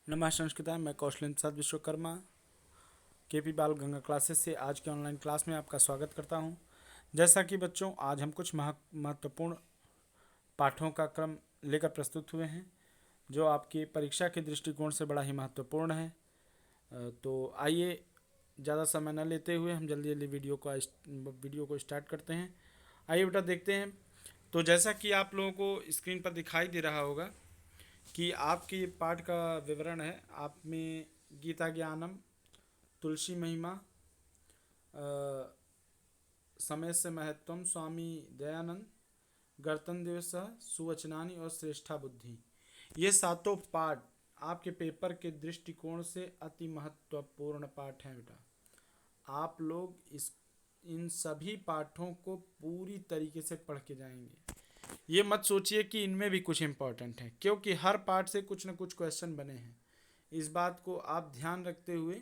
नमस्कार संस्कृता, मैं कौशलेंद्र प्रसाद विश्वकर्मा केपी बाल गंगा क्लासेस से आज के ऑनलाइन क्लास में आपका स्वागत करता हूं। जैसा कि बच्चों, आज हम कुछ महत्वपूर्ण पाठों का क्रम लेकर प्रस्तुत हुए हैं जो आपकी परीक्षा के दृष्टिकोण से बड़ा ही महत्वपूर्ण है। तो आइए ज़्यादा समय न लेते हुए हम जल्दी जल्दी वीडियो को स्टार्ट करते हैं। आइए बेटा देखते हैं। तो जैसा कि आप लोगों को स्क्रीन पर दिखाई दे रहा होगा कि आपके पाठ का विवरण है। आप में गीता ज्ञानम, तुलसी महिमा, समय से महत्वम, स्वामी दयानंद, गणतंत्र दिवस, सुवचनानी और श्रेष्ठा बुद्धि, ये सातों पाठ आपके पेपर के दृष्टिकोण से अति महत्वपूर्ण पाठ हैं बेटा। आप लोग इन सभी पाठों को पूरी तरीके से पढ़ के जाएंगे। ये मत सोचिए कि इनमें भी कुछ इम्पोर्टेंट है, क्योंकि हर पार्ट से कुछ न कुछ क्वेश्चन बने हैं। इस बात को आप ध्यान रखते हुए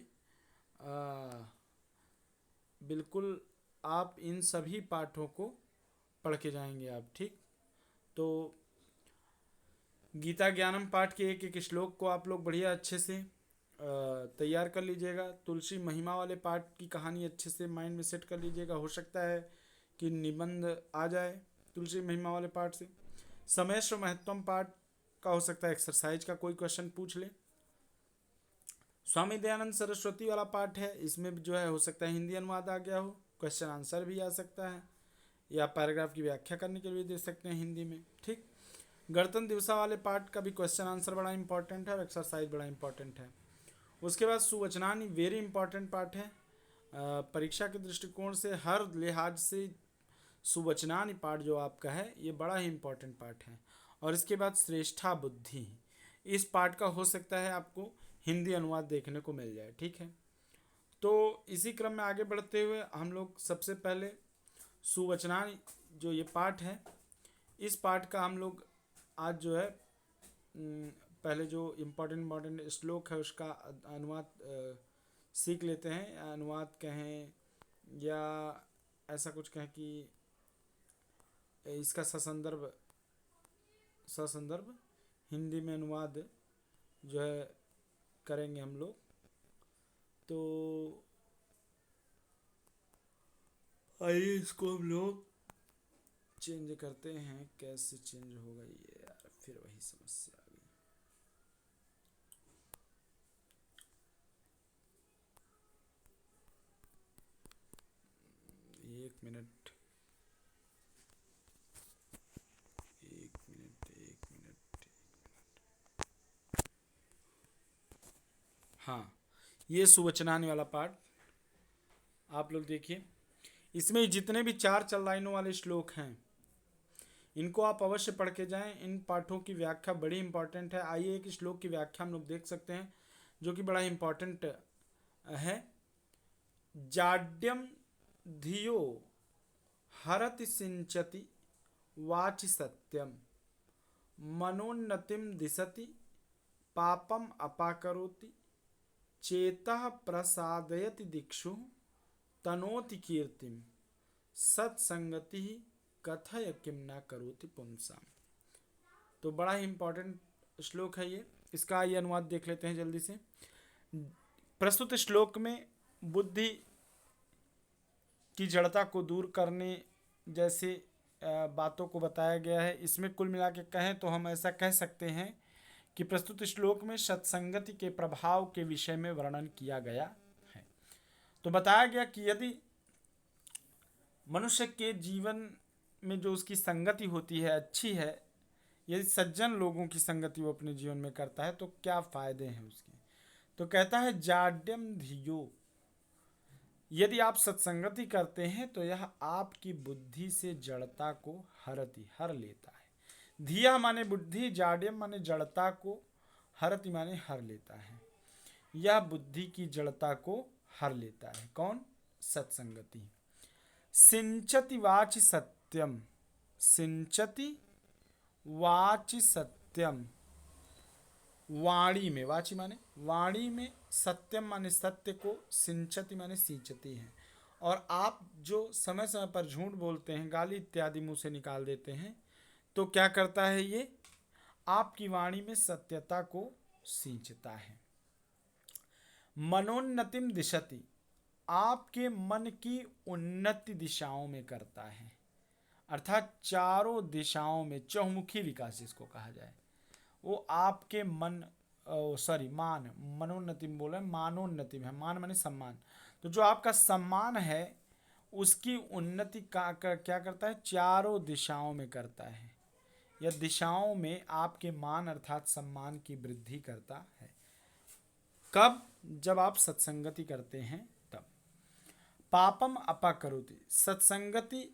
बिल्कुल आप इन सभी पाठों को पढ़ के जाएंगे आप, ठीक। तो गीता ज्ञानम पाठ के एक एक श्लोक को आप लोग बढ़िया अच्छे से तैयार कर लीजिएगा। तुलसी महिमा वाले पाठ की कहानी अच्छे से माइंड में सेट कर लीजिएगा। हो सकता है कि निबंध आ जाए तुलसी महिमा वाले पाठ से। समय से महत्वम पाठ का हो सकता है एक्सरसाइज का कोई क्वेश्चन पूछ ले। स्वामी दयानंद सरस्वती वाला पाठ है, इसमें जो है हो सकता है हिंदी अनुवाद आ गया हो, क्वेश्चन आंसर भी आ सकता है, या पैराग्राफ की व्याख्या करने के लिए दे सकते हैं हिंदी में, ठीक। गणतंत्र दिवस वाले पाठ का भी क्वेश्चन आंसर बड़ा इंपॉर्टेंट है और एक्सरसाइज बड़ा इंपॉर्टेंट है। उसके बाद सुवचनानी वेरी इंपॉर्टेंट पार्ट है। परीक्षा के दृष्टिकोण से हर लिहाज से सुवचनानी पार्ट जो आपका है ये बड़ा ही इंपॉर्टेंट पार्ट है। और इसके बाद श्रेष्ठा बुद्धि, इस पार्ट का हो सकता है आपको हिंदी अनुवाद देखने को मिल जाए, ठीक है। तो इसी क्रम में आगे बढ़ते हुए हम लोग सबसे पहले सुवचनानी जो ये पार्ट है, इस पार्ट का हम लोग आज जो है पहले जो इम्पोर्टेंट श्लोक है उसका अनुवाद सीख लेते हैं। अनुवाद कहें या ऐसा कुछ कहें कि इसका ससंदर्भ हिंदी में अनुवाद जो है करेंगे हम लोग। तो आइए इसको हम लोग चेंज करते हैं। कैसे चेंज होगा ये यार, फिर वही समस्या आ गई। एक मिनट। हाँ, ये सुवचनानी वाला पार्ट आप लोग देखिए। इसमें जितने भी 4 लाइनों वाले श्लोक हैं इनको आप अवश्य पढ़ के जाएं। इन पाठों की व्याख्या बड़ी इंपॉर्टेंट है। आइए एक श्लोक की व्याख्या हम लोग देख सकते हैं जो कि बड़ा इंपॉर्टेंट है। जाड्यम धियो हरति सिंचति वाचि सत्यम, मनोन्नतिम दिशति पापम अपाकरोति, चेतः प्रसादयति दिक्षु तनोति कीर्तिम, सत्संगति कथय किम न करोति पुंसाम। तो बड़ा ही इंपॉर्टेंट श्लोक है ये। इसका ये अनुवाद देख लेते हैं जल्दी से। प्रस्तुत श्लोक में बुद्धि की जड़ता को दूर करने जैसे बातों को बताया गया है। इसमें कुल मिला के कहें तो हम ऐसा कह सकते हैं कि प्रस्तुत श्लोक में सत्संगति के प्रभाव के विषय में वर्णन किया गया है। तो बताया गया कि यदि मनुष्य के जीवन में जो उसकी संगति होती है अच्छी है, यदि सज्जन लोगों की संगति वो अपने जीवन में करता है तो क्या फायदे हैं उसके। तो कहता है जाड्यम धियो, यदि आप सत्संगति करते हैं तो यह आपकी बुद्धि से जड़ता को हर लेता है। धिया माने बुद्धि, जाड्यम माने जड़ता को, हरति माने हर लेता है। यह बुद्धि की जड़ता को हर लेता है। कौन? सत्संगति। सिंचति वाचि सत्यम, सिंचति वाचि सत्यम, वाणी में, वाची माने वाणी में, सत्यम माने सत्य को, सिंचति माने सींचती है। और आप जो समय समय पर झूठ बोलते हैं, गाली इत्यादि मुंह से निकाल देते हैं, तो क्या करता है ये? आपकी वाणी में सत्यता को सींचता है। मनोन्नतिम दिशति, आपके मन की उन्नति दिशाओं में करता है, अर्थात चारों दिशाओं में चहुमुखी विकास जिसको कहा जाए, वो आपके मन मान मनोन्नतिम बोले, मानोन्नतिम है, मान माने सम्मान, तो जो आपका सम्मान है उसकी उन्नति क्या करता है, चारों दिशाओं में करता है, या दिशाओं में आपके मान अर्थात सम्मान की वृद्धि करता है। कब? जब आप सत्संगति करते हैं तब। पापम अपाकरोति, सत्संगति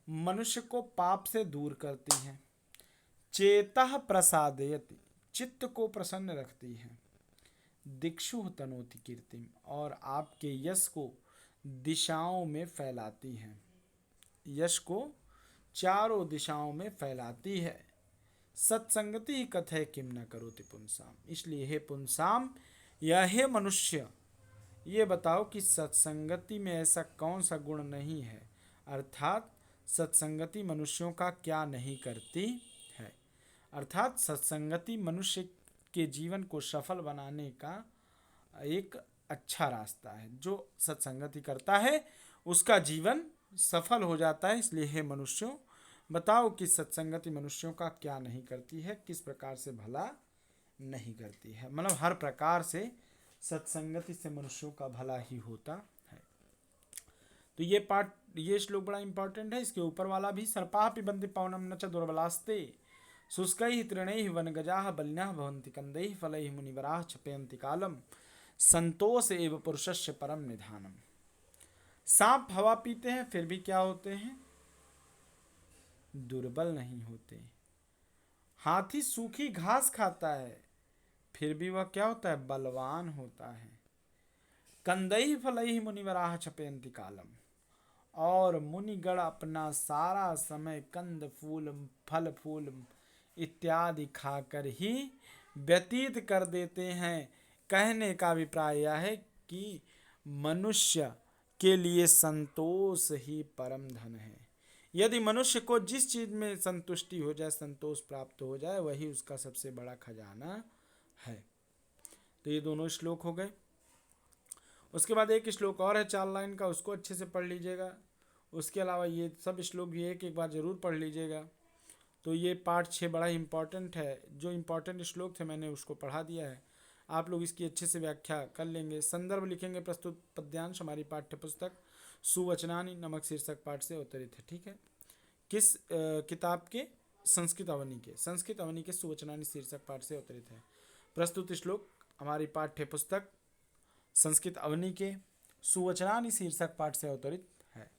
मनुष्य को पाप से दूर करती है। चेतः प्रसादयति, चित्त को प्रसन्न रखती है। दिक्षु तनोति कीर्तिम, और आपके यश को दिशाओं में फैलाती है, यश को चारों दिशाओं में फैलाती है। सत्संगति ही कथय किम न करोति पुंसाम, इसलिए हे पुंसाम या हे मनुष्य, ये बताओ कि सत्संगति में ऐसा कौन सा गुण नहीं है, अर्थात सत्संगति मनुष्यों का क्या नहीं करती है। अर्थात सत्संगति मनुष्य के जीवन को सफल बनाने का एक अच्छा रास्ता है। जो सत्संगति करता है उसका जीवन सफल हो जाता है। इसलिए हे मनुष्यों, बताओ कि सत्संगति मनुष्यों का क्या नहीं करती है, किस प्रकार से भला नहीं करती है। मतलब हर प्रकार से सत्संगति से मनुष्यों का भला ही होता है। तो ये पाठ, ये श्लोक बड़ा इंपॉर्टेंट है। इसके ऊपर वाला भी, सर्पाः पिबन्ति पवनं न च दुर्बलास्ते शुष्कैः तृणैः वनगजाः बल्याः भवन्ति कंदैः फलैः मुनिवराः क्षपयन्ति कालम संतोष एव पुरुषस्य परम निधानम। सांप हवा पीते हैं फिर भी क्या होते हैं, दुर्बल नहीं होते। हाथी सूखी घास खाता है फिर भी वह क्या होता है, बलवान होता है। कंदैः फलैः मुनिवराः क्षपयन्ति कालम, और मुनिगण अपना सारा समय कंद फूल फल फूल इत्यादि खाकर ही व्यतीत कर देते हैं। कहने का अभिप्राय यह है कि मनुष्य के लिए संतोष ही परम धन है। यदि मनुष्य को जिस चीज में संतुष्टि हो जाए, संतोष प्राप्त हो जाए, वही उसका सबसे बड़ा खजाना है। तो ये दोनों श्लोक हो गए। उसके बाद एक श्लोक और है 4 लाइन का, उसको अच्छे से पढ़ लीजिएगा। उसके अलावा ये सब श्लोक भी एक बार जरूर पढ़ लीजिएगा। तो ये पार्ट 6 बड़ा इंपॉर्टेंट है। जो इंपॉर्टेंट श्लोक थे मैंने उसको पढ़ा दिया है, आप लोग इसकी अच्छे से व्याख्या कर लेंगे। संदर्भ लिखेंगे, प्रस्तुत पद्यांश हमारी पाठ्य पुस्तक सुवचनानि नामक शीर्षक पाठ से अवतरित है। ठीक है, किस किताब के, संस्कृत अवनी के, संस्कृत अवनी के सुवचनानि शीर्षक पाठ से अवतरित है। प्रस्तुत श्लोक हमारी पाठ्य पुस्तक संस्कृत अवनी के सुवचनानि शीर्षक पाठ से अवतरित है।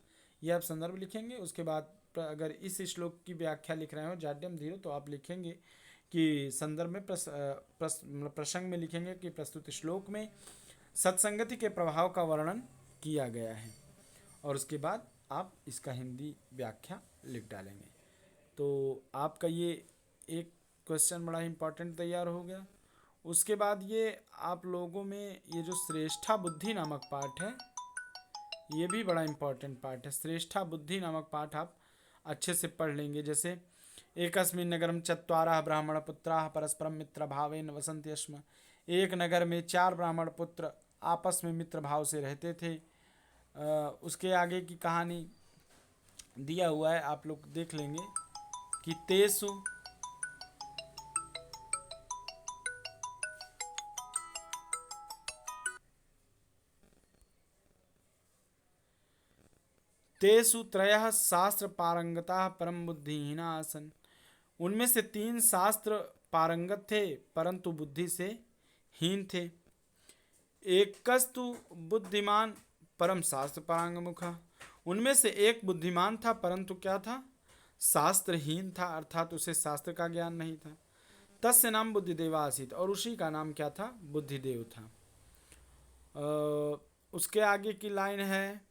यह आप संदर्भ लिखेंगे। उसके बाद अगर इस श्लोक की व्याख्या लिख रहे हो जाड्यम धीरो, तो आप लिखेंगे कि संदर्भ में प्रसंग में लिखेंगे कि प्रस्तुत श्लोक में सत्संगति के प्रभाव का वर्णन किया गया है, और उसके बाद आप इसका हिंदी व्याख्या लिख डालेंगे। तो आपका ये एक क्वेश्चन बड़ा इंपॉर्टेंट तैयार हो गया। उसके बाद ये आप लोगों में ये जो श्रेष्ठा बुद्धि नामक पाठ है, ये भी बड़ा इंपॉर्टेंट पाठ है। श्रेष्ठा बुद्धि नामक पाठ आप अच्छे से पढ़ लेंगे। जैसे एकस्मिन् नगरम चत्वारः ब्राह्मण पुत्राः परस्परम मित्र भावेन वसन्ति स्म, एक नगर में 4 ब्राह्मण पुत्र आपस में मित्र भाव से रहते थे। उसके आगे की कहानी दिया हुआ है, आप लोग देख लेंगे कि तेषु त्रयः शास्त्र पारंगता परम बुद्धिहीना आसन, उनमें से 3 शास्त्र पारंगत थे परंतु बुद्धि से हीन थे। एकस्तु बुद्धिमान परम शास्त्र पारंगमुखा, उनमें से एक बुद्धिमान था परंतु क्या था, शास्त्रहीन था, अर्थात उसे शास्त्र का ज्ञान नहीं था। तस्य नाम बुद्धिदेव आसीत, और उसी का नाम क्या था, बुद्धिदेव था। उसके आगे की लाइन है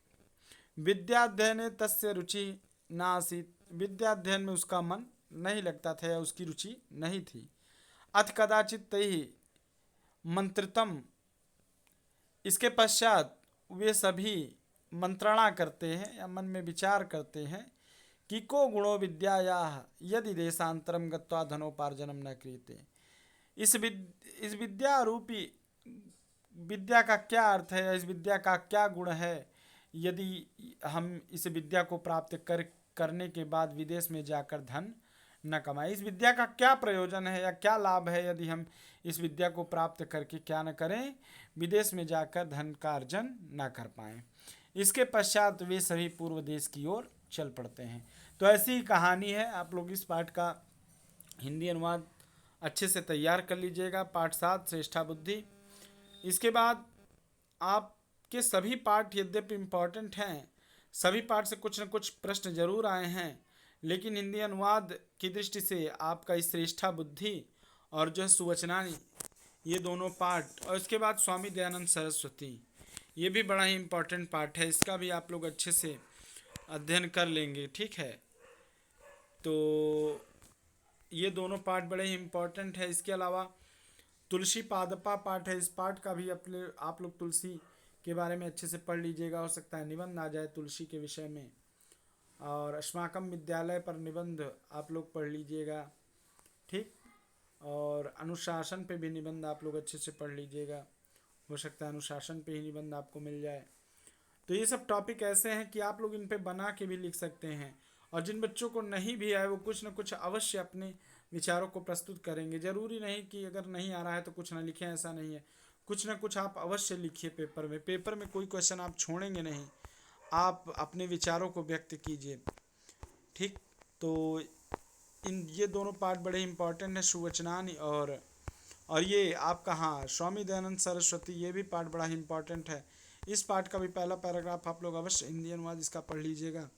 विद्याध्ययने तस्य रुचि नासीत, विद्याध्ययन में उसका मन नहीं लगता था या उसकी रुचि नहीं थी। अथ कदाचित तैहि मंत्रितम, इसके पश्चात वे सभी मंत्रणा करते हैं या मन में विचार करते हैं कि को गुणो विद्यायाः यदि देशांतरम गत्वा धनोपार्जनम न क्रियते, इस विद्या रूपी विद्या का क्या अर्थ है, इस विद्या का क्या गुण है, यदि हम इस विद्या को प्राप्त करने के बाद विदेश में जाकर धन न कमाएं। इस विद्या का क्या प्रयोजन है या क्या लाभ है यदि हम इस विद्या को प्राप्त करके क्या न करें, विदेश में जाकर धन का अर्जन न कर पाएं। इसके पश्चात वे सभी पूर्व देश की ओर चल पड़ते हैं। तो ऐसी ही कहानी है। आप लोग इस पाठ का हिंदी अनुवाद अच्छे से तैयार कर लीजिएगा। पाठ 7 श्रेष्ठा बुद्धि। इसके बाद आपके सभी पाठ यद्यपि इम्पॉर्टेंट हैं, सभी पाठ से कुछ न कुछ प्रश्न जरूर आए हैं, लेकिन हिंदी अनुवाद की दृष्टि से आपका इस श्रेष्ठा बुद्धि और जो है सुवचनानी, ये दोनों पाठ, और इसके बाद स्वामी दयानंद सरस्वती, ये भी बड़ा ही इम्पोर्टेंट पाठ है। इसका भी आप लोग अच्छे से अध्ययन कर लेंगे, ठीक है। तो ये दोनों पाठ बड़े ही इम्पोर्टेंट है। इसके अलावा तुलसी पादपा पाठ है। इस पाठ का भी अपने आप लोग तुलसी के बारे में अच्छे से पढ़ लीजिएगा। हो सकता है निबंध आ जाए तुलसी के विषय में। और अस्माकम विद्यालय पर निबंध आप लोग पढ़ लीजिएगा, ठीक। और अनुशासन पे भी निबंध आप लोग अच्छे से पढ़ लीजिएगा। हो सकता है अनुशासन पे ही निबंध आपको मिल जाए। तो ये सब टॉपिक ऐसे हैं कि आप लोग इन पे बना के भी लिख सकते हैं। और जिन बच्चों को नहीं भी आए वो कुछ न कुछ अवश्य अपने विचारों को प्रस्तुत करेंगे। जरूरी नहीं कि अगर नहीं आ रहा है तो कुछ ना लिखें, ऐसा नहीं है। कुछ ना कुछ आप अवश्य लिखिए पेपर में। पेपर में कोई क्वेश्चन आप छोड़ेंगे नहीं, आप अपने विचारों को व्यक्त कीजिए, ठीक। तो ये दोनों पार्ट बड़े इंपॉर्टेंट है, सुवचनानी और ये आपका, हाँ, स्वामी दयानंद सरस्वती, ये भी पार्ट बड़ा ही इंपॉर्टेंट है। इस पार्ट का भी पहला पैराग्राफ आप लोग अवश्य हिंदी अनुवाद इसका पढ़ लीजिएगा।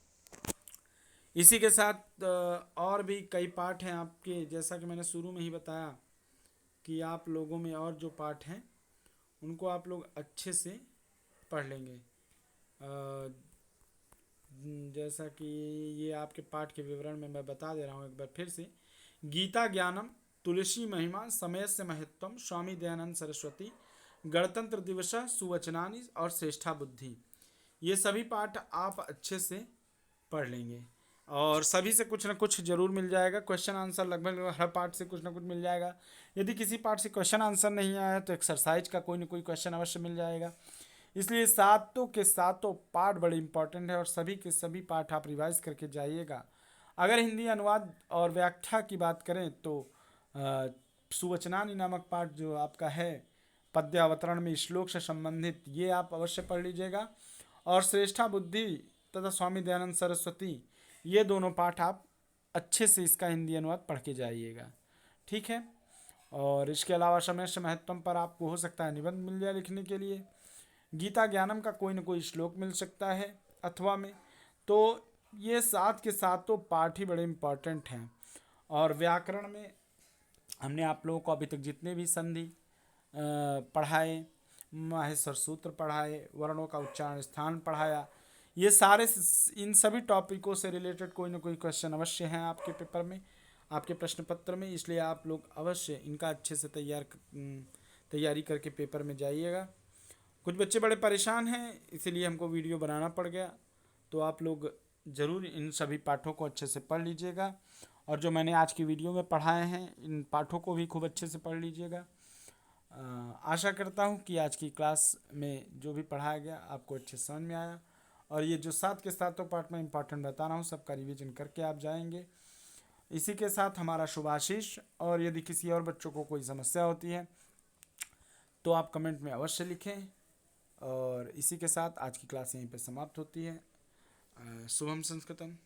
इसी के साथ और भी कई पाठ हैं आपके, जैसा कि मैंने शुरू में ही बताया कि आप लोगों में और जो पाठ हैं उनको आप लोग अच्छे से पढ़ लेंगे। जैसा कि ये आपके पाठ के विवरण में मैं बता दे रहा हूँ एक बार फिर से। गीता ज्ञानम, तुलसी महिमा, समयस्य महत्वम, स्वामी दयानंद सरस्वती, गणतंत्र दिवस, सुवचनानी और श्रेष्ठा बुद्धि, ये सभी पाठ आप अच्छे से पढ़ लेंगे। और सभी से कुछ ना कुछ जरूर मिल जाएगा। क्वेश्चन आंसर लगभग हर पार्ट से कुछ ना कुछ मिल जाएगा। यदि किसी पार्ट से क्वेश्चन आंसर नहीं आया तो एक्सरसाइज का कोई ना कोई क्वेश्चन अवश्य मिल जाएगा। इसलिए सातों के सातों पार्ट बड़े इंपॉर्टेंट है और सभी के सभी पार्ट आप रिवाइज करके जाइएगा। अगर हिंदी अनुवाद और व्याख्या की बात करें तो सुवचनानी नामक पाठ जो आपका है पद्यावतरण में श्लोक से संबंधित, ये आप अवश्य पढ़ लीजिएगा। और श्रेष्ठा बुद्धि तथा स्वामी दयानंद सरस्वती, ये दोनों पाठ आप अच्छे से इसका हिंदी अनुवाद पढ़ के जाइएगा, ठीक है। और इसके अलावा समय से महत्वम पर आपको हो सकता है निबंध मिल जाए लिखने के लिए। गीता ज्ञानम का कोई ना कोई श्लोक मिल सकता है अथवा में। तो ये सात के सातों पाठ ही बड़े इम्पॉर्टेंट हैं। और व्याकरण में हमने आप लोगों को अभी तक जितने भी संधि पढ़ाए, माहेश्वर सूत्र पढ़ाए, वर्णों का उच्चारण स्थान पढ़ाया, ये सारे इन सभी टॉपिकों से रिलेटेड कोई ना कोई क्वेश्चन अवश्य हैं आपके पेपर में, आपके प्रश्न पत्र में। इसलिए आप लोग अवश्य इनका अच्छे से तैयारी करके पेपर में जाइएगा। कुछ बच्चे बड़े परेशान हैं, इसीलिए हमको वीडियो बनाना पड़ गया। तो आप लोग ज़रूर इन सभी पाठों को अच्छे से पढ़ लीजिएगा। और जो मैंने आज की वीडियो में पढ़ाए हैं इन पाठों को भी खूब अच्छे से पढ़ लीजिएगा। आशा करता हूँ कि आज की क्लास में जो भी पढ़ाया गया आपको अच्छे समझ में आया। और ये जो सात के सातों पार्ट में इंपॉर्टेंट बता रहा हूँ सबका रिवीजन करके आप जाएंगे। इसी के साथ हमारा शुभाशीष। और यदि किसी और बच्चों को कोई समस्या होती है तो आप कमेंट में अवश्य लिखें। और इसी के साथ आज की क्लास यहीं पे समाप्त होती है। शुभम संस्कृतम।